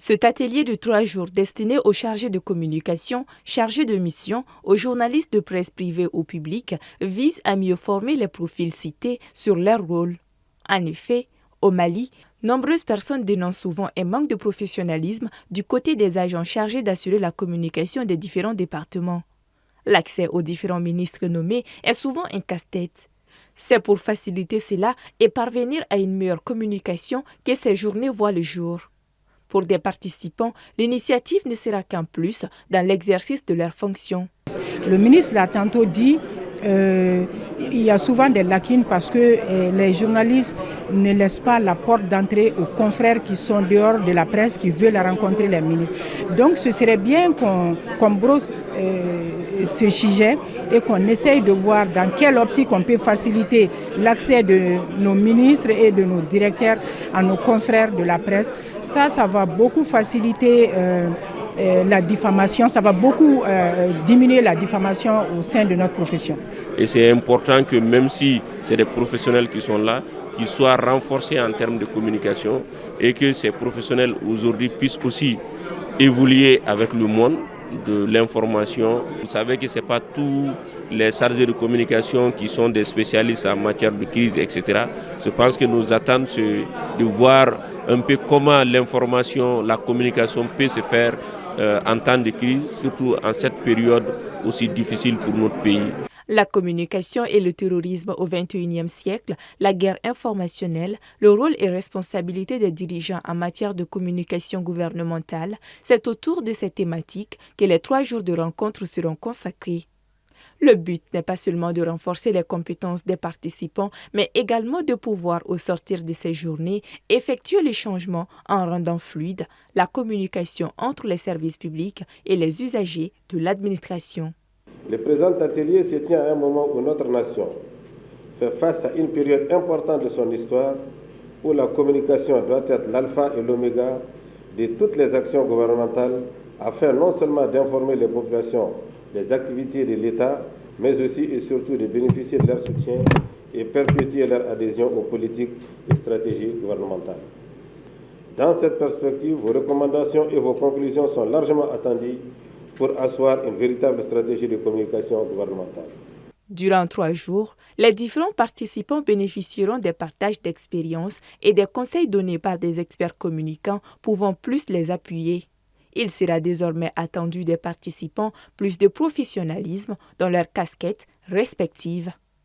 Cet atelier de 3 jours destiné aux chargés de communication, chargés de mission, aux journalistes de presse privée ou publique vise à mieux former les profils cités sur leur rôle. En effet, au Mali, nombreuses personnes dénoncent souvent un manque de professionnalisme du côté des agents chargés d'assurer la communication des différents départements. L'accès aux différents ministres nommés est souvent un casse-tête. C'est pour faciliter cela et parvenir à une meilleure communication que ces journées voient le jour. Pour des participants, l'initiative ne sera qu'un plus dans l'exercice de leurs fonctions. Le ministre l'a tantôt dit, il y a souvent des lacunes parce que les journalistes ne laissent pas la porte d'entrée aux confrères qui sont dehors de la presse, qui veulent rencontrer les ministres. Donc ce serait bien qu'on brosse ce sujet et qu'on essaye de voir dans quelle optique on peut faciliter l'accès de nos ministres et de nos directeurs à nos confrères de la presse. Ça va beaucoup faciliter la diffamation, ça va beaucoup diminuer la diffamation au sein de notre profession. Et c'est important que même si c'est des professionnels qui sont là, qu'ils soient renforcés en termes de communication et que ces professionnels aujourd'hui puissent aussi évoluer avec le monde de l'information. Vous savez que ce n'est pas tous les chargés de communication qui sont des spécialistes en matière de crise, etc. Je pense que nos attentes, c'est de voir un peu comment l'information, la communication peut se faire en temps de crise, surtout en cette période aussi difficile pour notre pays. La communication et le terrorisme au XXIe siècle, la guerre informationnelle, le rôle et responsabilité des dirigeants en matière de communication gouvernementale, c'est autour de ces thématiques que les 3 jours de rencontre seront consacrés. Le but n'est pas seulement de renforcer les compétences des participants, mais également de pouvoir, au sortir de ces journées, effectuer les changements en rendant fluide la communication entre les services publics et les usagers de l'administration. Le présent atelier se tient à un moment où notre nation fait face à une période importante de son histoire où la communication doit être l'alpha et l'oméga de toutes les actions gouvernementales afin non seulement d'informer les populations des activités de l'État, mais aussi et surtout de bénéficier de leur soutien et perpétuer leur adhésion aux politiques et stratégies gouvernementales. Dans cette perspective, vos recommandations et vos conclusions sont largement attendues pour asseoir une véritable stratégie de communication gouvernementale. Durant 3 jours, les différents participants bénéficieront des partages d'expériences et des conseils donnés par des experts communicants pouvant plus les appuyer. Il sera désormais attendu des participants plus de professionnalisme dans leurs casquettes respectives.